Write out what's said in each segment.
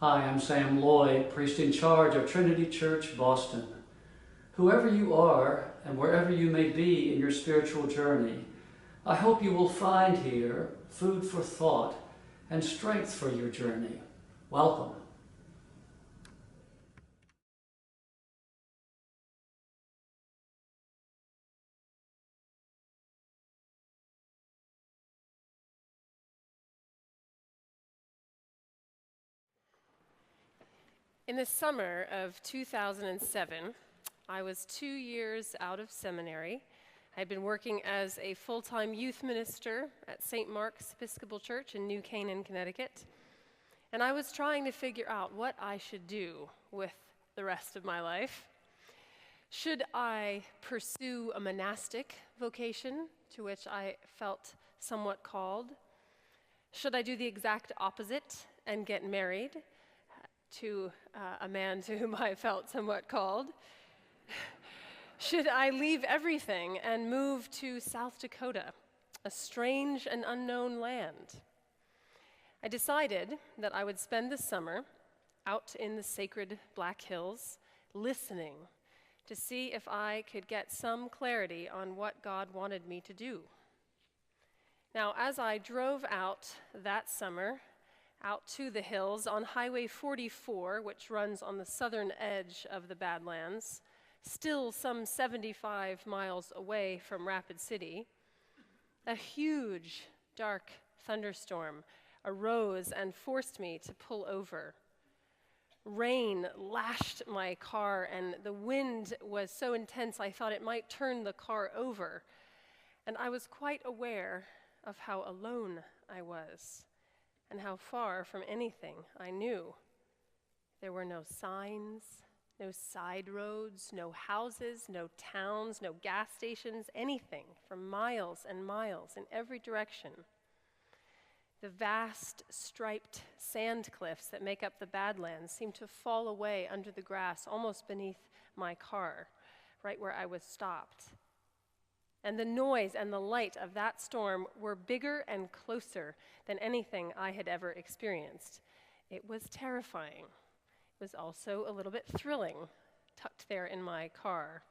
Hi, I'm Sam Lloyd, priest in charge of Trinity Church, Boston. Whoever you are and wherever you may be in your spiritual journey, I hope you will find here food for thought and strength for your journey. Welcome. In the summer of 2007, I was 2 years out of seminary. I had been working as a full-time youth minister at St. Mark's Episcopal Church in New Canaan, Connecticut. And I was trying to figure out what I should do with the rest of my life. Should I pursue a monastic vocation to which I felt somewhat called? Should I do the exact opposite and get married to a man to whom I felt somewhat called? Should I leave everything and move to South Dakota, a strange and unknown land? I decided that I would spend the summer out in the sacred Black Hills, listening to see if I could get some clarity on what God wanted me to do. Now, as I drove out that summer, out to the hills on Highway 44, which runs on the southern edge of the Badlands, still some 75 miles away from Rapid City, a huge, dark thunderstorm arose and forced me to pull over. Rain lashed my car, and the wind was so intense I thought it might turn the car over. And I was quite aware of how alone I was, and how far from anything I knew. There were no signs, no side roads, no houses, no towns, no gas stations, anything for miles and miles in every direction. The vast striped sand cliffs that make up the Badlands seemed to fall away under the grass almost beneath my car, right where I was stopped. And the noise and the light of that storm were bigger and closer than anything I had ever experienced. It was terrifying. It was also a little bit thrilling, tucked there in my car.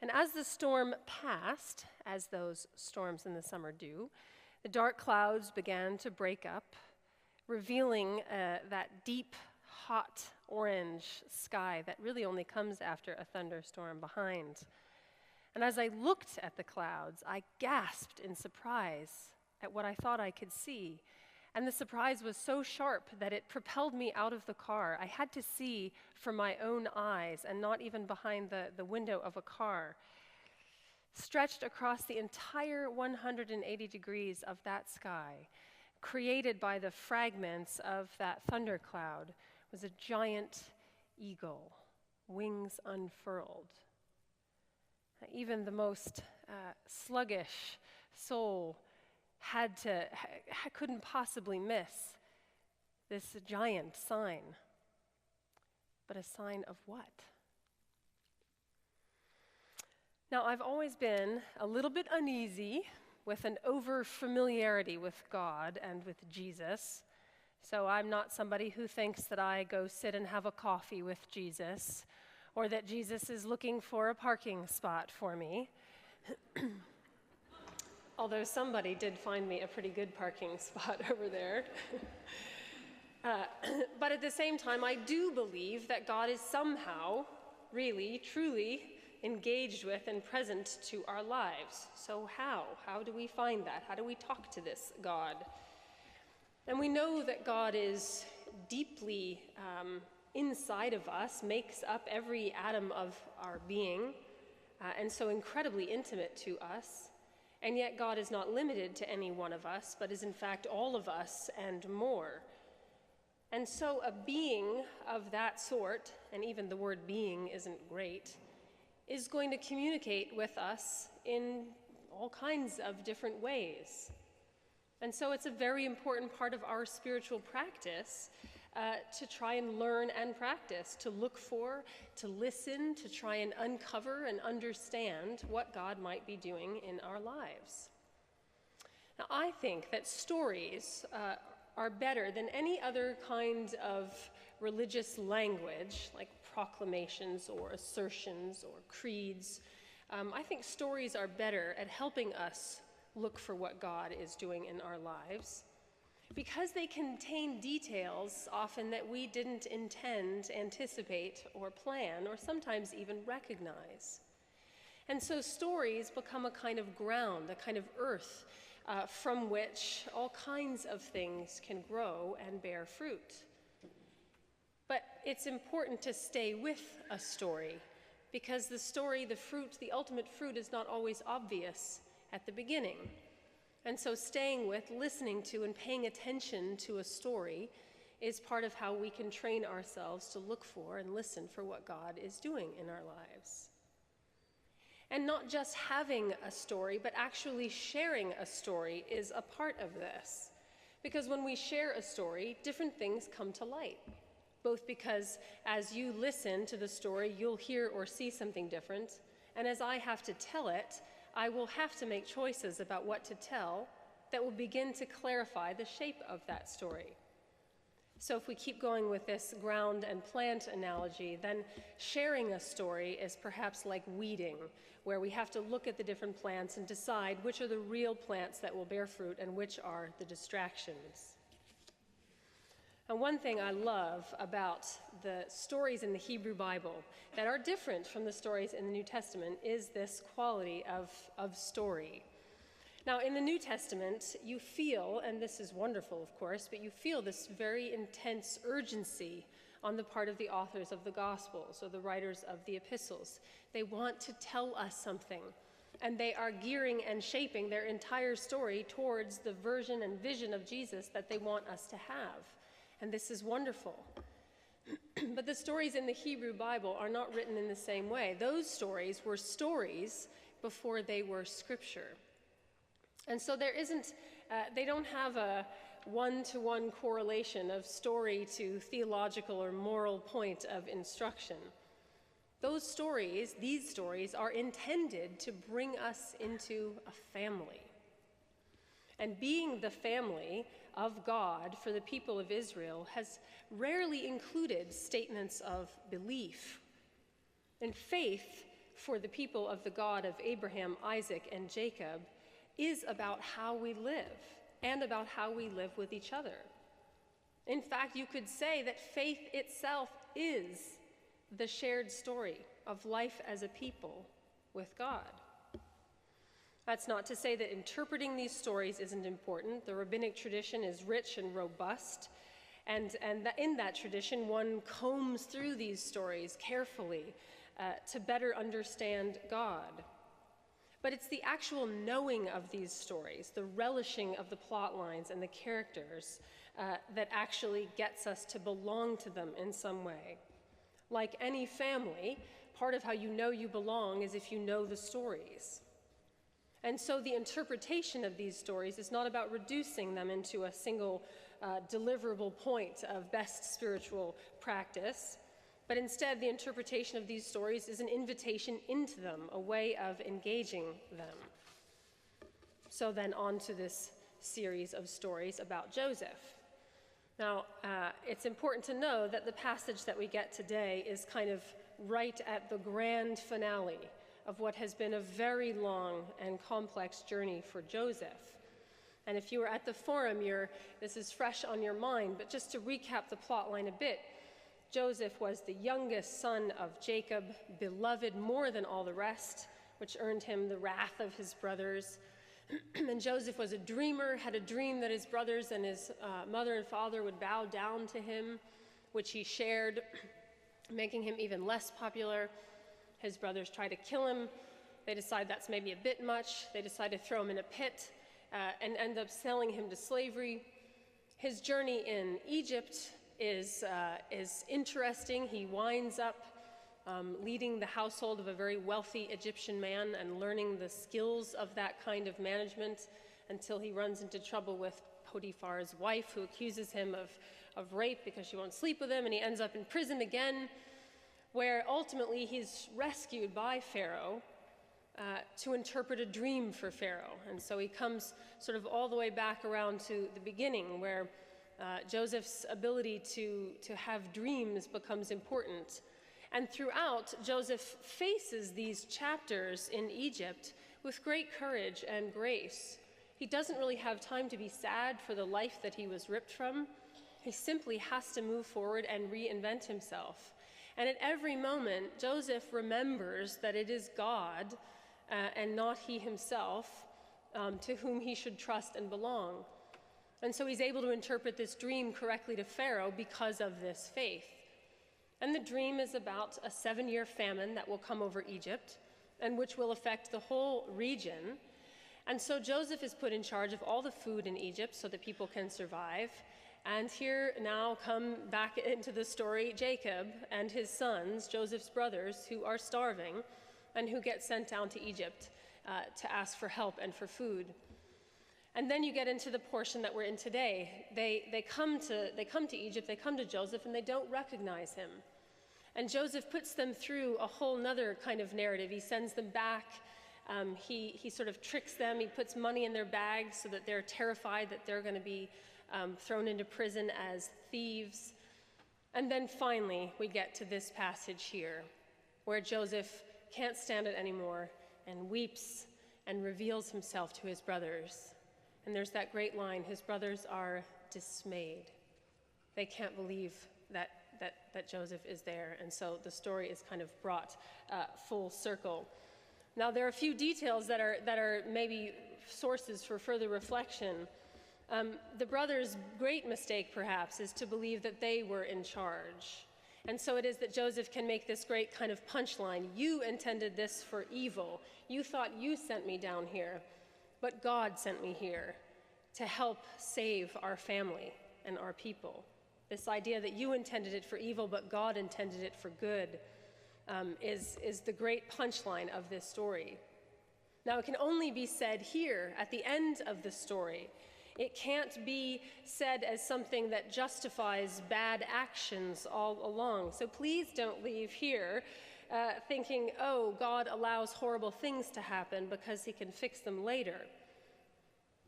And as the storm passed, as those storms in the summer do, the dark clouds began to break up, revealing that deep, hot orange sky that really only comes after a thunderstorm behind. And as I looked at the clouds, I gasped in surprise at what I thought I could see. And the surprise was so sharp that it propelled me out of the car. I had to see from my own eyes and not even behind the window of a car. Stretched across the entire 180 degrees of that sky, created by the fragments of that thundercloud, was a giant eagle, wings unfurled. Even the most sluggish soul couldn't possibly miss this giant sign. But a sign of what? Now, I've always been a little bit uneasy with an over-familiarity with God and with Jesus. So I'm not somebody who thinks that I go sit and have a coffee with Jesus, or that Jesus is looking for a parking spot for me. Although somebody did find me a pretty good parking spot over there. But at the same time, I do believe that God is somehow, really, truly engaged with and present to our lives. So how? How do we find that? How do we talk to this God? And we know that God is deeply inside of us, makes up every atom of our being, and so incredibly intimate to us. And yet God is not limited to any one of us, but is in fact all of us and more. And so a being of that sort, and even the word being isn't great, is going to communicate with us in all kinds of different ways. And so it's a very important part of our spiritual practice to try and learn and practice, to look for, to listen, to try and uncover and understand what God might be doing in our lives. Now, I think that stories are better than any other kind of religious language, like proclamations or assertions or creeds. I think stories are better at helping us look for what God is doing in our lives, because they contain details often that we didn't intend, anticipate, or plan, or sometimes even recognize. And so stories become a kind of ground, a kind of earth from which all kinds of things can grow and bear fruit. But it's important to stay with a story, because the story, the fruit, the ultimate fruit is not always obvious at the beginning. And so staying with, listening to, and paying attention to a story is part of how we can train ourselves to look for and listen for what God is doing in our lives. And not just having a story, but actually sharing a story is a part of this. Because when we share a story, different things come to light. Both because as you listen to the story, you'll hear or see something different. And as I have to tell it, I will have to make choices about what to tell that will begin to clarify the shape of that story. So if we keep going with this ground and plant analogy, then sharing a story is perhaps like weeding, where we have to look at the different plants and decide which are the real plants that will bear fruit and which are the distractions. And one thing I love about the stories in the Hebrew Bible that are different from the stories in the New Testament is this quality of story. Now, in the New Testament, you feel, and this is wonderful, of course, but you feel this very intense urgency on the part of the authors of the Gospels or the writers of the epistles. They want to tell us something, and they are gearing and shaping their entire story towards the version and vision of Jesus that they want us to have. And this is wonderful. But the stories in the Hebrew Bible are not written in the same way. Those stories were stories before they were scripture. And so they don't have a one-to-one correlation of story to theological or moral point of instruction. These stories are intended to bring us into a family. And being the family of God for the people of Israel has rarely included statements of belief. And faith for the people of the God of Abraham, Isaac, and Jacob is about how we live and about how we live with each other. In fact, you could say that faith itself is the shared story of life as a people with God. That's not to say that interpreting these stories isn't important. The rabbinic tradition is rich and robust, and in that tradition, one combs through these stories carefully to better understand God. But it's the actual knowing of these stories, the relishing of the plot lines and the characters that actually gets us to belong to them in some way. Like any family, part of how you know you belong is if you know the stories. And so the interpretation of these stories is not about reducing them into a single deliverable point of best spiritual practice, but instead the interpretation of these stories is an invitation into them, a way of engaging them. So then on to this series of stories about Joseph. Now, it's important to know that the passage that we get today is kind of right at the grand finale of what has been a very long and complex journey for Joseph. And if you were at the forum, this is fresh on your mind, but just to recap the plot line a bit, Joseph was the youngest son of Jacob, beloved more than all the rest, which earned him the wrath of his brothers. And Joseph was a dreamer, had a dream that his brothers and his mother and father would bow down to him, which he shared, making him even less popular. His brothers try to kill him. They decide that's maybe a bit much. They decide to throw him in a pit and end up selling him to slavery. His journey in Egypt is interesting. He winds up leading the household of a very wealthy Egyptian man and learning the skills of that kind of management until he runs into trouble with Potiphar's wife, who accuses him of rape because she won't sleep with him, and he ends up in prison again, where ultimately he's rescued by Pharaoh to interpret a dream for Pharaoh. And so he comes sort of all the way back around to the beginning, where Joseph's ability to have dreams becomes important. And throughout, Joseph faces these chapters in Egypt with great courage and grace. He doesn't really have time to be sad for the life that he was ripped from. He simply has to move forward and reinvent himself. And at every moment, Joseph remembers that it is God and not he himself to whom he should trust and belong. And so he's able to interpret this dream correctly to Pharaoh because of this faith. And the dream is about a 7-year famine that will come over Egypt and which will affect the whole region. And so Joseph is put in charge of all the food in Egypt so that people can survive. And here now come back into the story Jacob and his sons, Joseph's brothers, who are starving and who get sent down to Egypt to ask for help and for food. And then you get into the portion that we're in today. They come to Egypt, they come to Joseph, and they don't recognize him. And Joseph puts them through a whole nother kind of narrative. He sends them back. He sort of tricks them. He puts money in their bags so that they're terrified that they're going to be thrown into prison as thieves. And then finally, we get to this passage here, where Joseph can't stand it anymore and weeps and reveals himself to his brothers. And there's that great line, his brothers are dismayed. They can't believe that Joseph is there. And so the story is kind of brought full circle. Now, there are a few details that are maybe sources for further reflection. The brothers' great mistake, perhaps, is to believe that they were in charge. And so it is that Joseph can make this great kind of punchline. You intended this for evil. You thought you sent me down here, but God sent me here to help save our family and our people. This idea that you intended it for evil, but God intended it for good, is the great punchline of this story. Now, it can only be said here at the end of the story. It can't be said as something that justifies bad actions all along. So please don't leave here thinking, oh, God allows horrible things to happen because he can fix them later.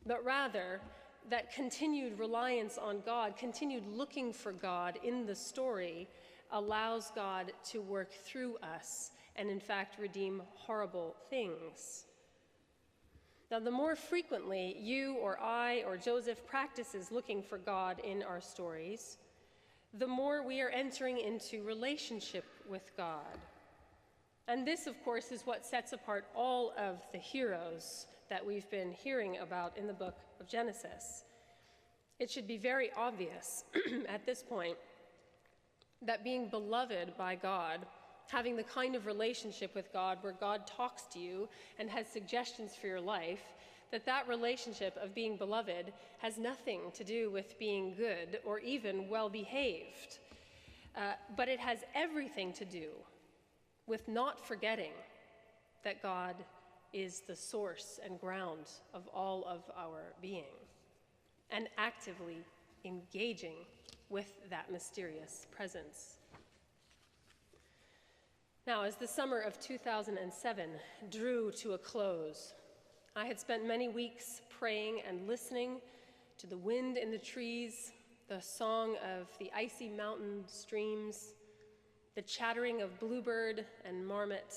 But rather, that continued reliance on God, continued looking for God in the story, allows God to work through us and, in fact, redeem horrible things. Now, the more frequently you or I or Joseph practices looking for God in our stories, the more we are entering into relationship with God. And this, of course, is what sets apart all of the heroes that we've been hearing about in the book of Genesis. It should be very obvious at this point that being beloved by God, having the kind of relationship with God where God talks to you and has suggestions for your life, that relationship of being beloved has nothing to do with being good or even well-behaved, but it has everything to do with not forgetting that God is the source and ground of all of our being, and actively engaging with that mysterious presence. Now, as the summer of 2007 drew to a close, I had spent many weeks praying and listening to the wind in the trees, the song of the icy mountain streams, the chattering of bluebird and marmot,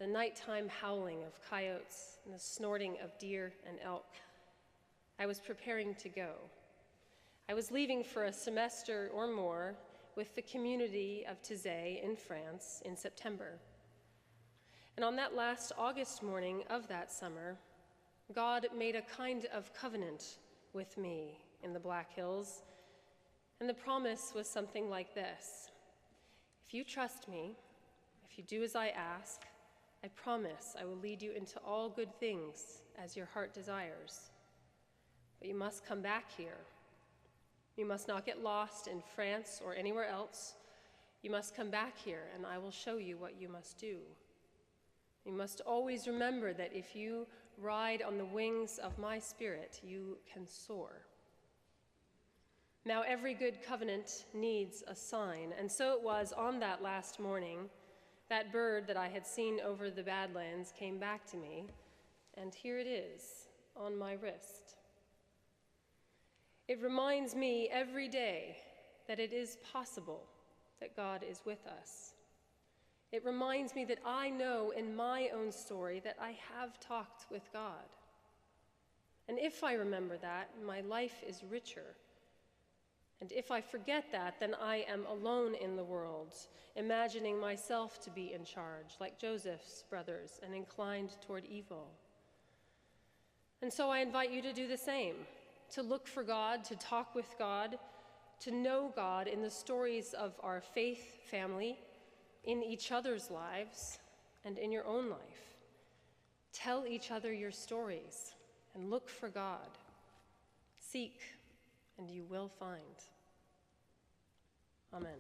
the nighttime howling of coyotes, and the snorting of deer and elk. I was preparing to go. I was leaving for a semester or more with the community of Taizé in France in September. And on that last August morning of that summer, God made a kind of covenant with me in the Black Hills, and the promise was something like this: if you trust me, if you do as I ask, I promise I will lead you into all good things as your heart desires. But you must come back here. You must not get lost in France or anywhere else. You must come back here, and I will show you what you must do. You must always remember that if you ride on the wings of my spirit, you can soar. Now, every good covenant needs a sign, and so it was on that last morning that bird that I had seen over the Badlands came back to me, and here it is on my wrist. It reminds me every day that it is possible that God is with us. It reminds me that I know in my own story that I have talked with God. And if I remember that, my life is richer. And if I forget that, then I am alone in the world, imagining myself to be in charge, like Joseph's brothers, and inclined toward evil. And so I invite you to do the same, to look for God, to talk with God, to know God in the stories of our faith family, in each other's lives, and in your own life. Tell each other your stories and look for God. Seek, and you will find. Amen.